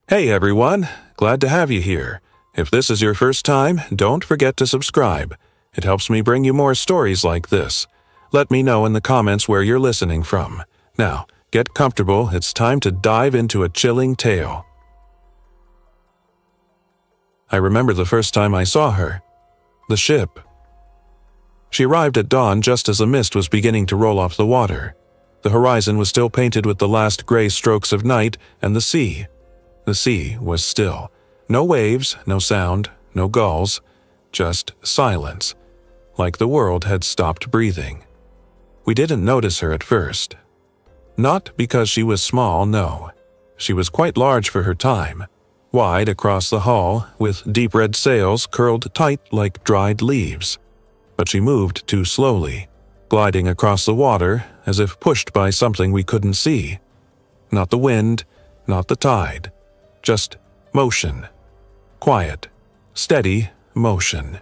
Hey everyone, glad to have you here. If this is your first time, don't forget to subscribe. It helps me bring you more stories like this. Let me know in the comments where you're listening from. Now, get comfortable, it's time to dive into a chilling tale. I remember the first time I saw her. The ship. She arrived at dawn just as the mist was beginning to roll off the water. The horizon was still painted with the last gray strokes of night, and the sea. The sea was still. No waves, no sound, no gulls, just silence, like the world had stopped breathing. We didn't notice her at first. Not because she was small, no. She was quite large for her time, wide across the hull, with deep red sails curled tight like dried leaves. But she moved too slowly, gliding across the water as if pushed by something we couldn't see. Not the wind, not the tide. Just motion. Quiet, steady motion.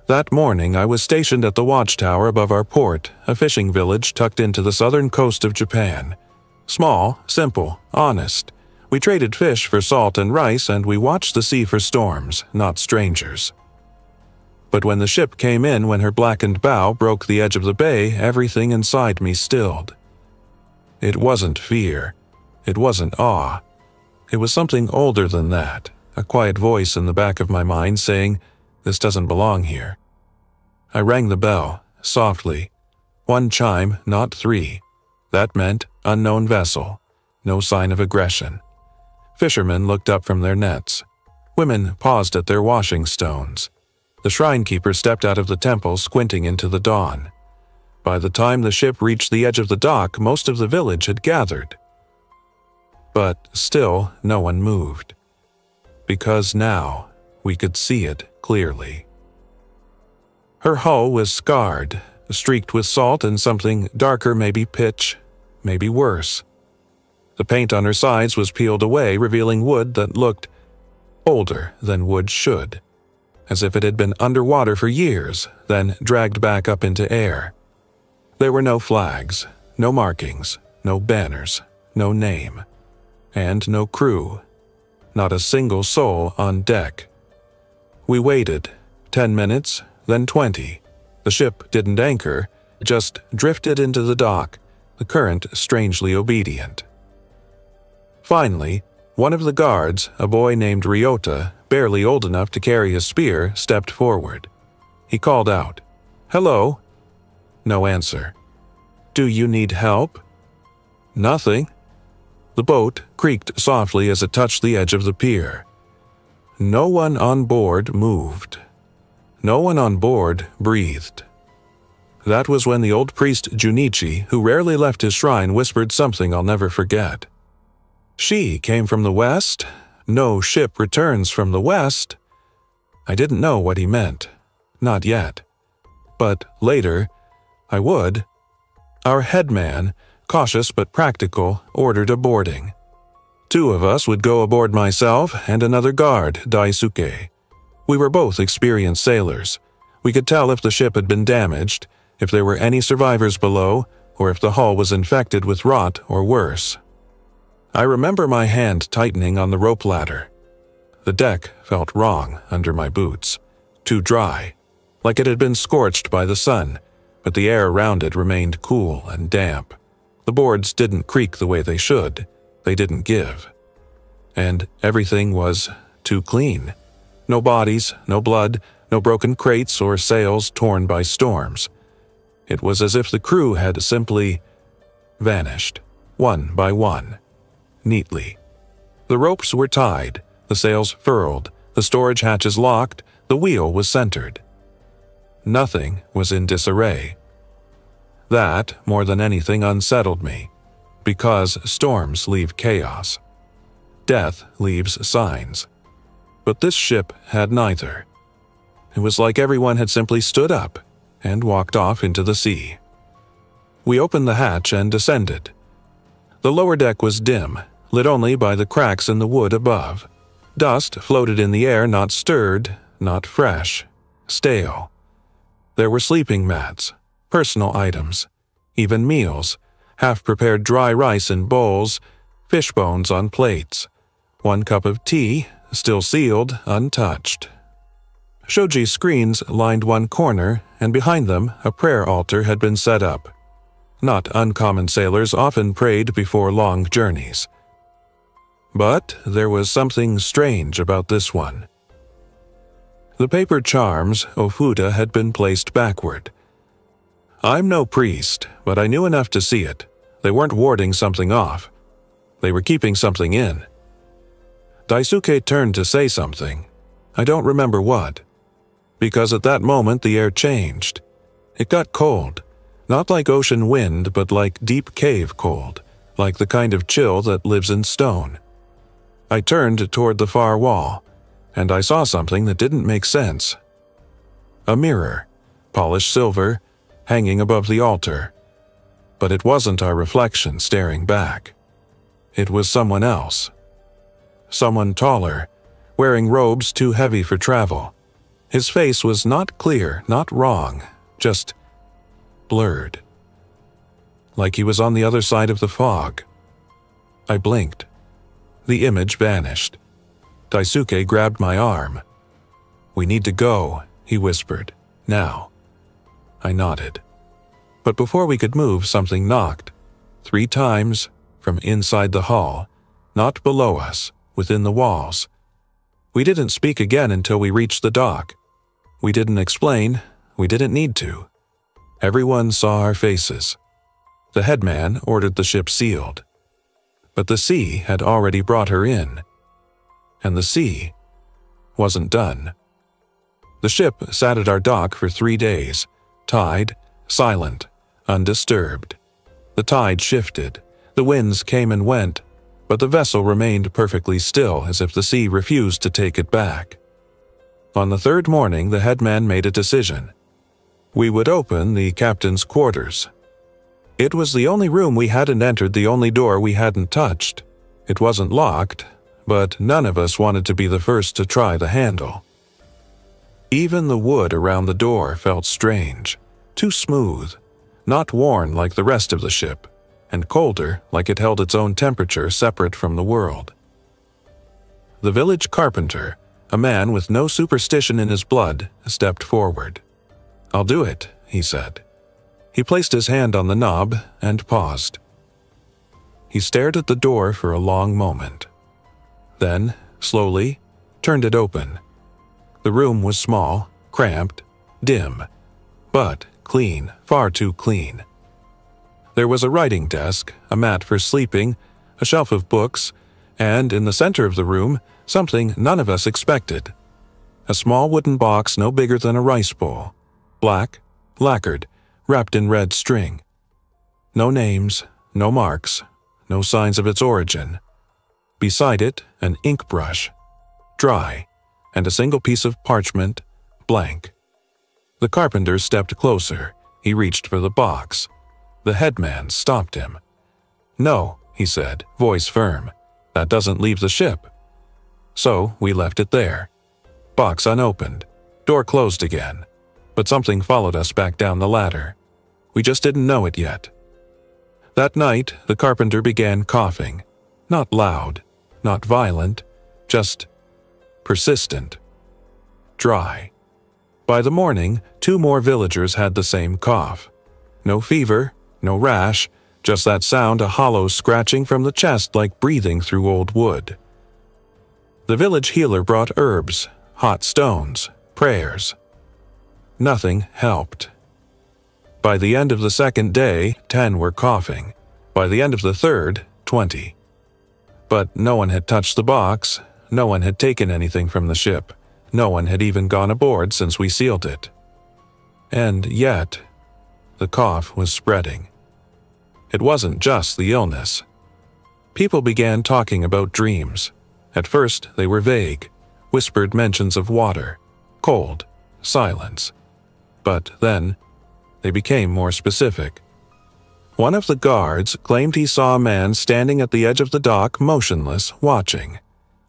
That morning I was stationed at the watchtower above our port, a fishing village tucked into the southern coast of Japan. Small, simple, honest. We traded fish for salt and rice, and we watched the sea for storms, not strangers. But when the ship came in, when her blackened bow broke the edge of the bay, everything inside me stilled. It wasn't fear. It wasn't awe. It was something older than that, a quiet voice in the back of my mind saying, "This doesn't belong here." I rang the bell, softly. One chime, not three. That meant unknown vessel. No sign of aggression. Fishermen looked up from their nets. Women paused at their washing stones. The shrine keeper stepped out of the temple, squinting into the dawn. By the time the ship reached the edge of the dock, most of the village had gathered. But still, no one moved. Because now, we could see it clearly. Her hull was scarred, streaked with salt and something darker, maybe pitch, maybe worse. The paint on her sides was peeled away, revealing wood that looked older than wood should, as if it had been underwater for years, then dragged back up into air. There were no flags, no markings, no banners, no name. And no crew. Not a single soul on deck. We waited, 10 minutes, then 20. The ship didn't anchor, just drifted into the dock, the current strangely obedient. Finally, one of the guards, a boy named Ryota, barely old enough to carry his spear, stepped forward. He called out, "Hello." No answer. "Do you need help?" "Nothing." The boat creaked softly as it touched the edge of the pier. No one on board moved. No one on board breathed. That was when the old priest Junichi, who rarely left his shrine, whispered something I'll never forget. "She came from the west? No ship returns from the west?" I didn't know what he meant. Not yet. But later, I would. Our headman, cautious but practical, ordered a boarding. 2 of us would go aboard, myself and another guard, Daisuke. We were both experienced sailors. We could tell if the ship had been damaged, if there were any survivors below, or if the hull was infected with rot or worse. I remember my hand tightening on the rope ladder. The deck felt wrong under my boots. Too dry, like it had been scorched by the sun, but the air around it remained cool and damp. The boards didn't creak the way they should. They didn't give. And everything was too clean. No bodies, no blood, no broken crates or sails torn by storms. It was as if the crew had simply vanished, one by one, neatly. The ropes were tied, the sails furled, the storage hatches locked, the wheel was centered. Nothing was in disarray. That, more than anything, unsettled me, because storms leave chaos. Death leaves signs. But this ship had neither. It was like everyone had simply stood up and walked off into the sea. We opened the hatch and descended. The lower deck was dim, lit only by the cracks in the wood above. Dust floated in the air, not stirred, not fresh, stale. There were sleeping mats, personal items, even meals, half-prepared dry rice in bowls, fish bones on plates, One cup of tea, still sealed, untouched. Shoji screens lined one corner, and behind them a prayer altar had been set up. Not uncommon sailors often prayed before long journeys. But there was something strange about this one. The paper charms, ofuda, had been placed backward. I'm no priest, but I knew enough to see it. They weren't warding something off. They were keeping something in. Daisuke turned to say something. I don't remember what. Because at that moment the air changed. It got cold. Not like ocean wind, but like deep cave cold. Like the kind of chill that lives in stone. I turned toward the far wall, and I saw something that didn't make sense. A mirror, polished silver, hanging above the altar. But it wasn't our reflection staring back. It was someone else. Someone taller, wearing robes too heavy for travel. His face was not clear, not wrong, just blurred. Like he was on the other side of the fog. I blinked. The image vanished. Daisuke grabbed my arm. We need to go, he whispered. Now. I nodded. But before we could move, something knocked. 3 times, from inside the hall, not below us, within the walls. We didn't speak again until we reached the dock. We didn't explain. We didn't need to. Everyone saw our faces. The headman ordered the ship sealed. But the sea had already brought her in. And the sea wasn't done. The ship sat at our dock for 3 days, tied, silent, undisturbed. The tide shifted, the winds came and went, but the vessel remained perfectly still as if the sea refused to take it back. On the 3rd morning, the headman made a decision. We would open the captain's quarters. It was the only room we hadn't entered, the only door we hadn't touched. It wasn't locked, but none of us wanted to be the first to try the handle. Even the wood around the door felt strange, too smooth, not worn like the rest of the ship, and colder like it held its own temperature separate from the world. The village carpenter, a man with no superstition in his blood, stepped forward. I'll do it, he said. He placed his hand on the knob and paused. He stared at the door for a long moment. Then, slowly, turned it open. The room was small, cramped, dim, but clean, far too clean. There was a writing desk, a mat for sleeping, a shelf of books, and in the center of the room, something none of us expected. A small wooden box no bigger than a rice bowl, black, lacquered, wrapped in red string. No names, no marks, no signs of its origin. Beside it, an ink brush, dry, and a single piece of parchment, blank. The carpenter stepped closer. He reached for the box. The headman stopped him. No, he said, voice firm. That doesn't leave the ship. So we left it there. Box unopened. Door closed again. But something followed us back down the ladder. We just didn't know it yet. That night, the carpenter began coughing. Not loud, not violent, just persistent. Dry. By the morning, 2 more villagers had the same cough. No fever, no rash, just that sound, a hollow scratching from the chest like breathing through old wood. The village healer brought herbs, hot stones, prayers. Nothing helped. By the end of the 2nd day, 10 were coughing. By the end of the 3rd, 20. But no one had touched the box, no one had taken anything from the ship, no one had even gone aboard since we sealed it. And yet, the cough was spreading. It wasn't just the illness. People began talking about dreams. At first, they were vague, whispered mentions of water, cold, silence. But then, they became more specific. One of the guards claimed he saw a man standing at the edge of the dock, motionless, watching.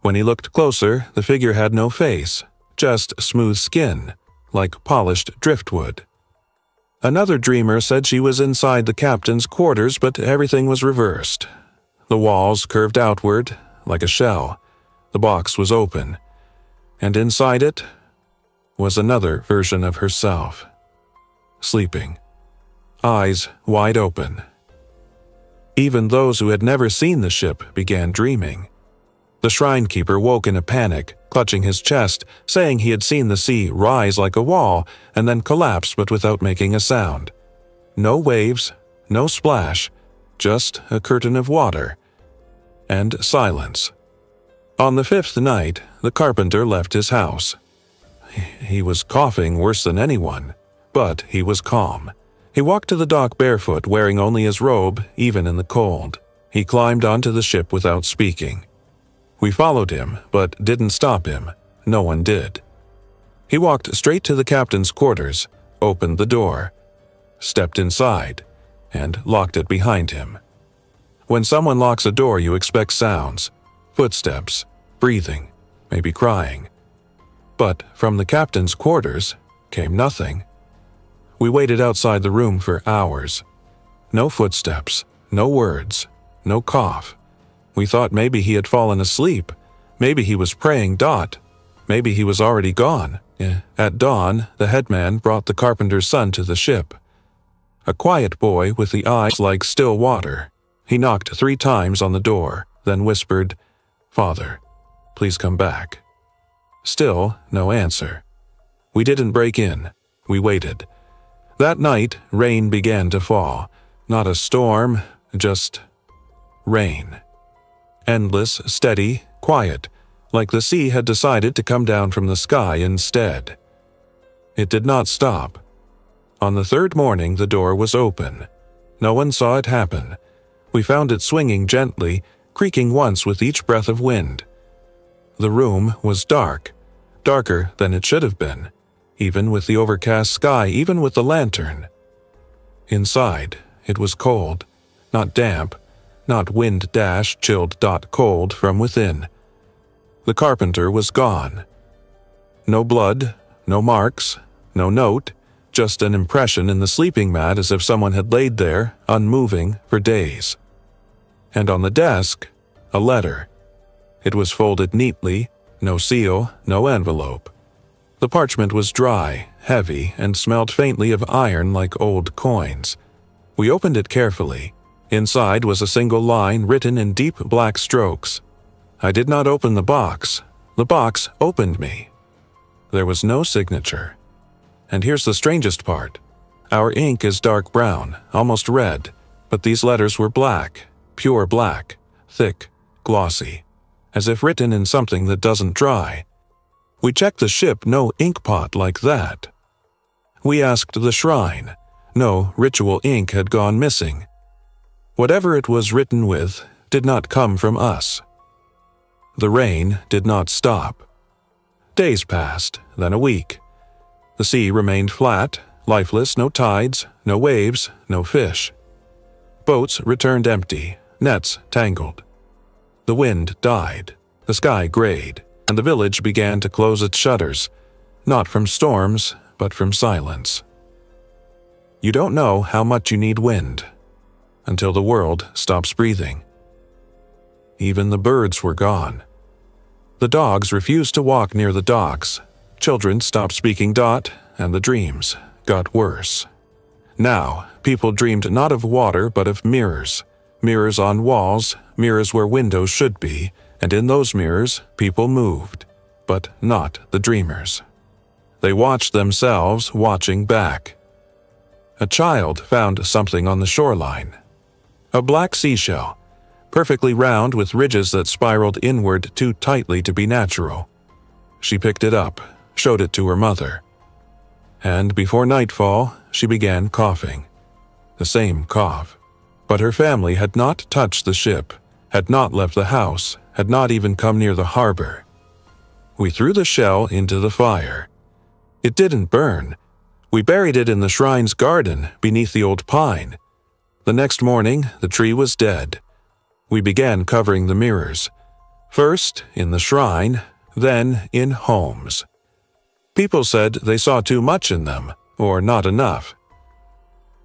When he looked closer, the figure had no face, just smooth skin, like polished driftwood. Another dreamer said she was inside the captain's quarters, but everything was reversed. The walls curved outward, like a shell, The box was open, and inside it was another version of herself, sleeping, eyes wide open. Even those who had never seen the ship began dreaming. The shrine keeper woke in a panic, clutching his chest, saying he had seen the sea rise like a wall and then collapse but without making a sound. No waves, no splash, just a curtain of water. And silence. On the 5th night, the carpenter left his house. He was coughing worse than anyone, but he was calm. He walked to the dock barefoot, wearing only his robe, even in the cold. He climbed onto the ship without speaking. We followed him, but didn't stop him. No one did. He walked straight to the captain's quarters, opened the door, stepped inside, and locked it behind him. When someone locks a door, you expect sounds, footsteps, breathing, maybe crying. But from the captain's quarters came nothing. We waited outside the room for hours. No footsteps, no words, no cough. We thought maybe he had fallen asleep. Maybe he was praying. Maybe he was already gone. At dawn, the headman brought the carpenter's son to the ship. A quiet boy with the eyes like still water. He knocked 3 times on the door, then whispered, "Father, please come back." Still no answer. We didn't break in. We waited. That night, rain began to fall. Not a storm, just rain. Endless, steady, quiet, like the sea had decided to come down from the sky instead. It did not stop. On the 3rd morning, the door was open. No one saw it happen. We found it swinging gently, creaking once with each breath of wind. The room was dark, darker than it should have been, even with the overcast sky, even with the lantern. Inside, it was cold, not damp, not wind-chilled cold from within. The carpenter was gone. No blood, no marks, no note, just an impression in the sleeping mat as if someone had laid there, unmoving, for days. And on the desk, a letter. It was folded neatly, no seal, no envelope. The parchment was dry, heavy, and smelled faintly of iron like old coins. We opened it carefully. Inside was a single line written in deep black strokes. I did not open the box. The box opened me. There was no signature. And here's the strangest part. Our ink is dark brown, almost red, but these letters were black, pure black, thick, glossy, as if written in something that doesn't dry. We checked the ship, no ink pot like that. We asked the shrine. No ritual ink had gone missing. Whatever it was written with did not come from us. The rain did not stop. Days passed, then a week. The sea remained flat, lifeless, no tides, no waves, no fish. Boats returned empty, nets tangled. The wind died, the sky grayed, and the village began to close its shutters, not from storms, but from silence. You don't know how much you need wind until the world stops breathing. Even the birds were gone. The dogs refused to walk near the docks. Children stopped speaking, and the dreams got worse. Now, people dreamed not of water but of mirrors. Mirrors on walls, mirrors where windows should be, and in those mirrors, people moved, but not the dreamers. They watched themselves watching back. A child found something on the shoreline. A black seashell, perfectly round with ridges that spiraled inward too tightly to be natural. She picked it up, showed it to her mother. And before nightfall, she began coughing. The same cough. But her family had not touched the ship, had not left the house, had not even come near the harbor. We threw the shell into the fire. It didn't burn. We buried it in the shrine's garden beneath the old pine. The next morning, the tree was dead. We began covering the mirrors. First in the shrine, then in homes. People said they saw too much in them, or not enough.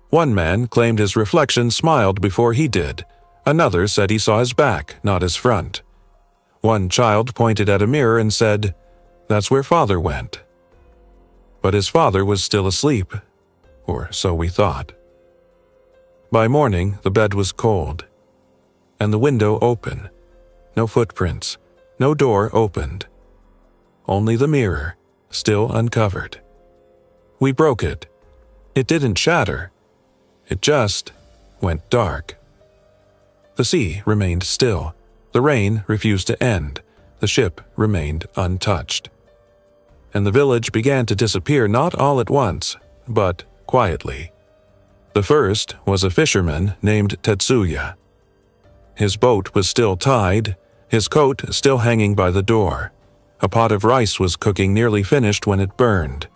One man claimed his reflection smiled before he did. Another said he saw his back, not his front. One child pointed at a mirror and said, "That's where Father went." But his father was still asleep, or so we thought. By morning, the bed was cold, and the window open. No footprints, no door opened. Only the mirror, still uncovered. We broke it. It didn't shatter. It just went dark. The sea remained still. The rain refused to end. The ship remained untouched. And the village began to disappear not all at once, but quietly. The first was a fisherman named Tetsuya. His boat was still tied, his coat still hanging by the door. A pot of rice was cooking, nearly finished when it burned.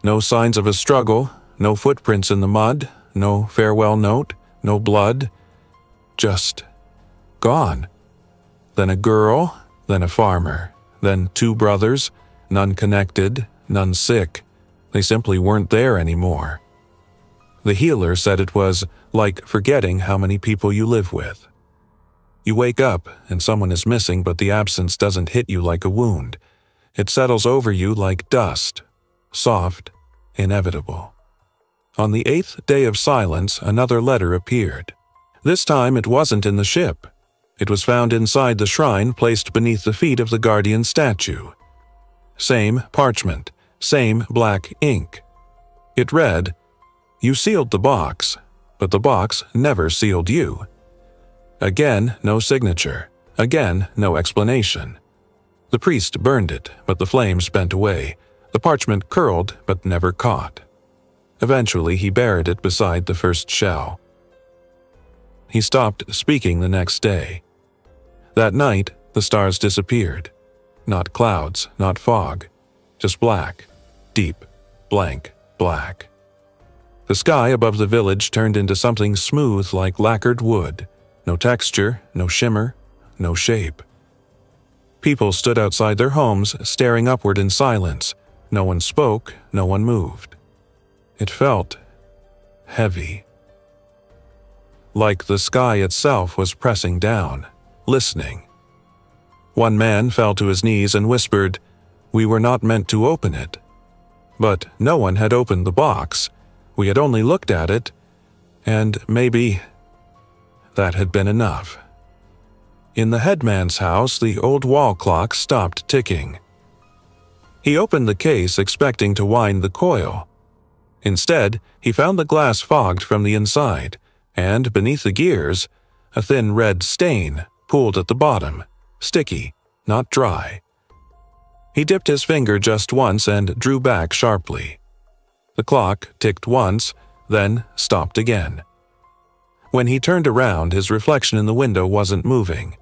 No signs of a struggle, no footprints in the mud, no farewell note, no blood. Just gone. Then a girl, then a farmer, then 2 brothers, none connected, none sick. They simply weren't there anymore. The healer said it was like forgetting how many people you live with. You wake up and someone is missing, but the absence doesn't hit you like a wound. It settles over you like dust, soft, inevitable. On the 8th day of silence, another letter appeared. This time it wasn't in the ship. It was found inside the shrine, placed beneath the feet of the guardian statue. Same parchment, same black ink. It read, "You sealed the box, but the box never sealed you." Again, no signature. Again, no explanation. The priest burned it, but the flames bent away. The parchment curled, but never caught. Eventually, he buried it beside the first shell. He stopped speaking the next day. That night, the stars disappeared. Not clouds, not fog, just black, deep, blank black. The sky above the village turned into something smooth like lacquered wood. No texture, no shimmer, no shape. People stood outside their homes, staring upward in silence. No one spoke, no one moved. It felt heavy. Like the sky itself was pressing down, listening. One man fell to his knees and whispered, "We were not meant to open it." But no one had opened the box. We had only looked at it, and maybe that had been enough. In the headman's house, the old wall clock stopped ticking. He opened the case, expecting to wind the coil. Instead, he found the glass fogged from the inside, and beneath the gears, a thin red stain pooled at the bottom, sticky, not dry. He dipped his finger just once and drew back sharply. The clock ticked once, then stopped again. When he turned around, his reflection in the window wasn't moving.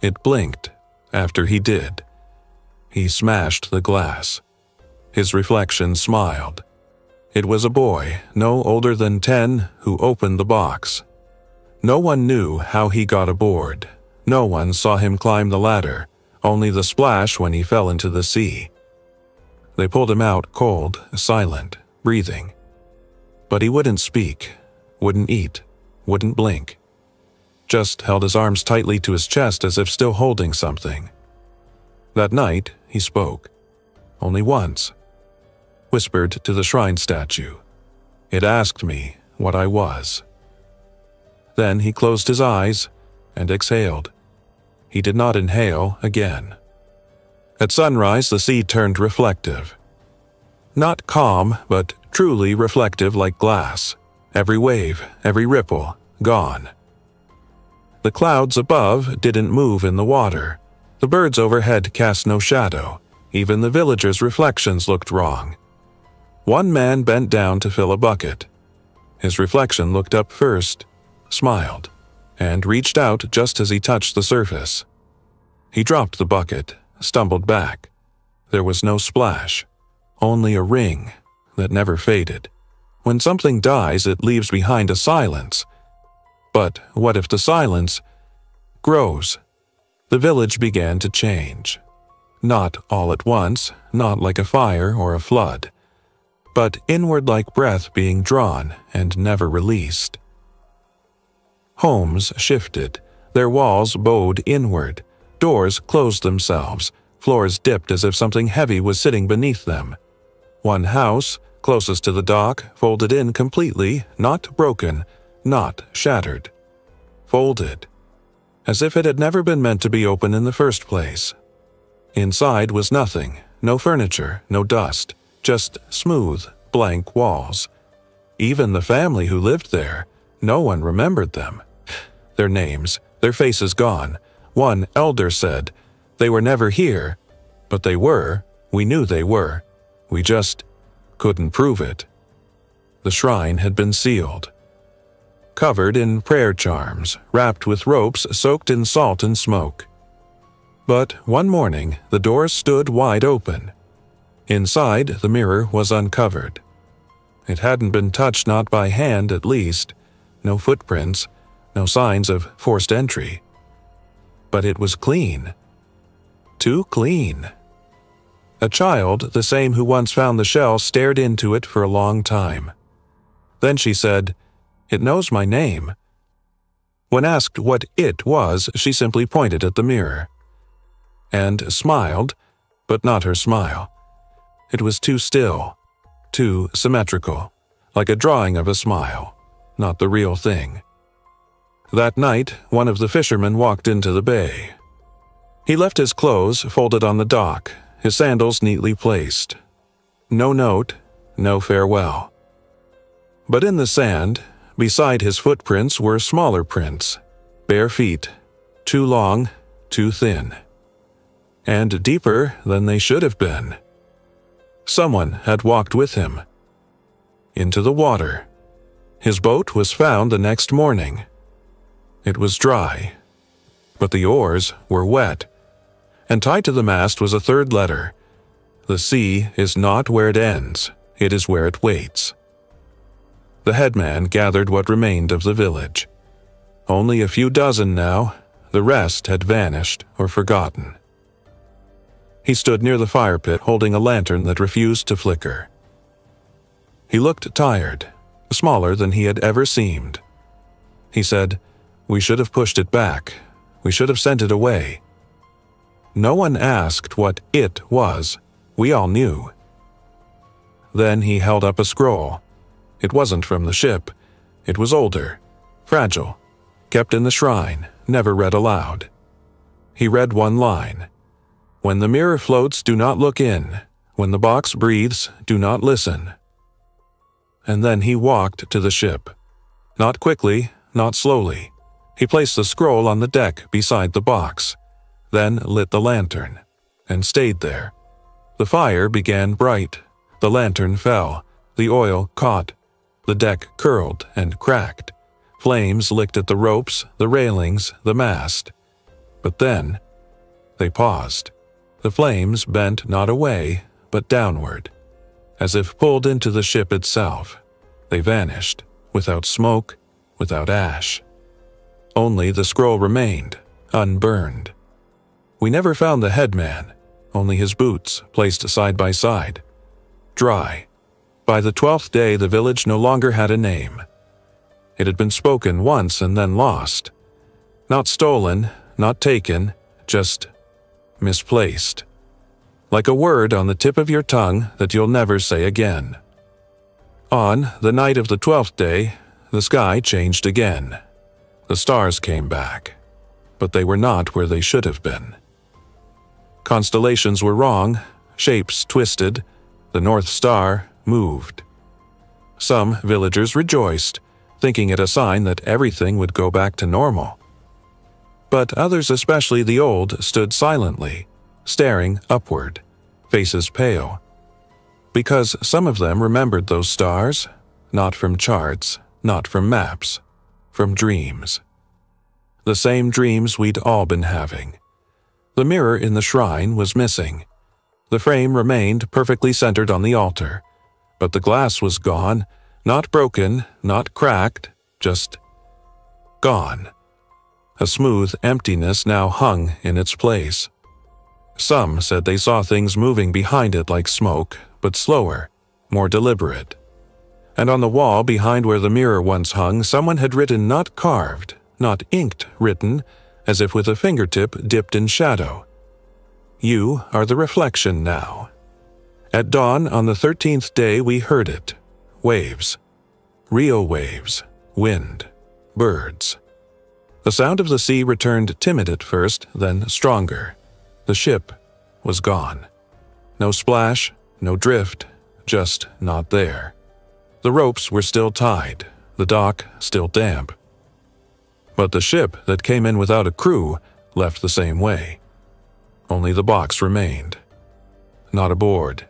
It blinked after he did. He smashed the glass. His reflection smiled. It was a boy, no older than 10, who opened the box. No one knew how he got aboard. No one saw him climb the ladder, only the splash when he fell into the sea. They pulled him out cold, silent, breathing. But he wouldn't speak, wouldn't eat, wouldn't blink. Just held his arms tightly to his chest as if still holding something. That night, he spoke. Only once. Whispered to the shrine statue. It asked me what I was. Then he closed his eyes and exhaled. He did not inhale again. At sunrise, the sea turned reflective. Not calm, but truly reflective like glass. Every wave, every ripple, gone. The clouds above didn't move in the water. The birds overhead cast no shadow. Even the villagers' reflections looked wrong. One man bent down to fill a bucket. His reflection looked up first, smiled, and reached out just as he touched the surface. He dropped the bucket, stumbled back. There was no splash, only a ring that never faded. When something dies, it leaves behind a silence. But what if the silence grows? The village began to change. Not all at once, not like a fire or a flood, but inward like breath being drawn and never released. Homes shifted, their walls bowed inward, Doors closed themselves, floors dipped as if something heavy was sitting beneath them. One house, closest to the dock, folded in completely, not broken, not shattered. Folded, as if it had never been meant to be open in the first place. Inside was nothing, no furniture, no dust, just smooth, blank walls. Even the family who lived there, no one remembered them. Their names, their faces gone. One elder said, "They were never here." But they were, we knew they were. We just couldn't prove it. The shrine had been sealed. Covered in prayer charms, wrapped with ropes soaked in salt and smoke. But one morning, the doors stood wide open. Inside, the mirror was uncovered. It hadn't been touched, not by hand at least. No footprints, no signs of forced entry. But it was clean. Too clean. A child, the same who once found the shell, stared into it for a long time. Then she said, "It knows my name." When asked what it was, she simply pointed at the mirror. And smiled, but not her smile. It was too still, too symmetrical, like a drawing of a smile, not the real thing. That night, one of the fishermen walked into the bay. He left his clothes folded on the dock, his sandals neatly placed. No note, no farewell. But in the sand, beside his footprints were smaller prints, bare feet, too long, too thin, and deeper than they should have been. Someone had walked with him. Into the water. His boat was found the next morning. It was dry, but the oars were wet, and tied to the mast was a third letter. The sea is not where it ends, it is where it waits. The headman gathered what remained of the village. Only a few dozen now, the rest had vanished or forgotten. He stood near the fire pit holding a lantern that refused to flicker. He looked tired, smaller than he had ever seemed. He said, "We should have pushed it back. We should have sent it away." No one asked what it was. We all knew. Then he held up a scroll. It wasn't from the ship. It was older, fragile, kept in the shrine, never read aloud. He read one line. "When the mirror floats, do not look in. When the box breathes, do not listen." And then he walked to the ship. Not quickly, not slowly. He placed the scroll on the deck beside the box, then lit the lantern, and stayed there. The fire began bright. The lantern fell. The oil caught. The deck curled and cracked. Flames licked at the ropes, the railings, the mast. But then, they paused. The flames bent not away, but downward, as if pulled into the ship itself. They vanished, without smoke, without ash. Only the scroll remained, unburned. We never found the headman, only his boots placed side by side. Dry. By the 12th day, the village no longer had a name. It had been spoken once and then lost. Not stolen, not taken, just misplaced. Like a word on the tip of your tongue that you'll never say again. On the night of the 12th day, the sky changed again. The stars came back, but they were not where they should have been. Constellations were wrong, shapes twisted, the North Star moved. Some villagers rejoiced, thinking it a sign that everything would go back to normal. But others, especially the old, stood silently, staring upward, faces pale. Because some of them remembered those stars, not from charts, not from maps, from dreams. The same dreams we'd all been having. The mirror in the shrine was missing. The frame remained perfectly centered on the altar, but the glass was gone, not broken, not cracked, just gone. A smooth emptiness now hung in its place. Some said they saw things moving behind it like smoke, but slower, more deliberate. And on the wall behind where the mirror once hung, someone had written, not carved, not inked written, as if with a fingertip dipped in shadow. You are the reflection now. At dawn on the 13th day we heard it. Waves. Real waves. Wind. Birds. The sound of the sea returned timid at first, then stronger. The ship was gone. No splash, no drift, just not there. The ropes were still tied, the dock still damp. But the ship that came in without a crew left the same way. Only the box remained. Not aboard.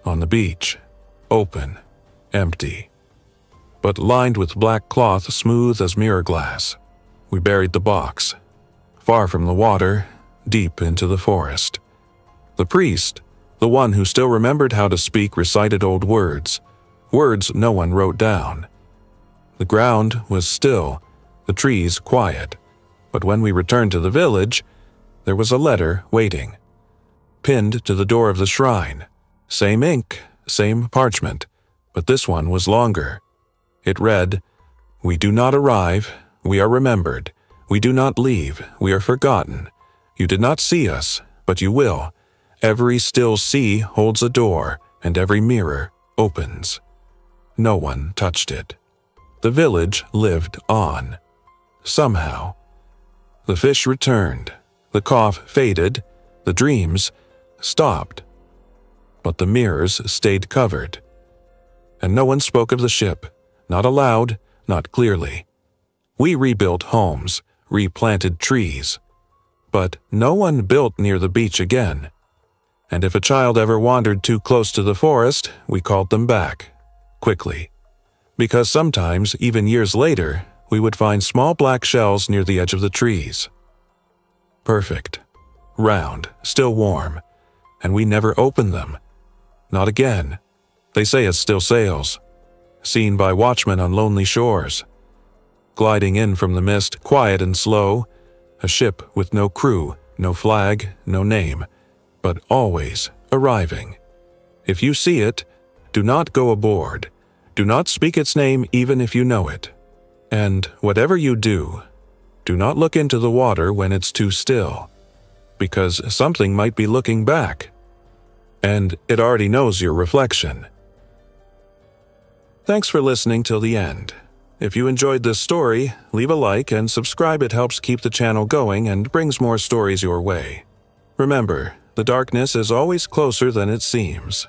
On the beach. Open. Empty. But lined with black cloth smooth as mirror glass. We buried the box. Far from the water, deep into the forest. The priest, the one who still remembered how to speak, recited old words. Words no one wrote down. The ground was still, the trees quiet. But when we returned to the village, there was a letter waiting. Pinned to the door of the shrine. Same ink, same parchment, but this one was longer. It read, "We do not arrive, we are remembered. We do not leave, we are forgotten. You did not see us, but you will. Every still sea holds a door, and every mirror opens." No one touched it. The village lived on. Somehow. The fish returned. The cough faded. The dreams stopped. But the mirrors stayed covered. And no one spoke of the ship, not aloud, not clearly. We rebuilt homes, replanted trees. But no one built near the beach again. And if a child ever wandered too close to the forest, we called them back, quickly. Because sometimes, even years later, we would find small black shells near the edge of the trees. Perfect. Round, still warm. And we never opened them. Not again. They say it still sails. Seen by watchmen on lonely shores. Gliding in from the mist, quiet and slow. A ship with no crew, no flag, no name. But always arriving. If you see it, do not go aboard. Do not speak its name even if you know it. And whatever you do, do not look into the water when it's too still. Because something might be looking back. And it already knows your reflection. Thanks for listening till the end. If you enjoyed this story, leave a like and subscribe. It helps keep the channel going and brings more stories your way. Remember, the darkness is always closer than it seems.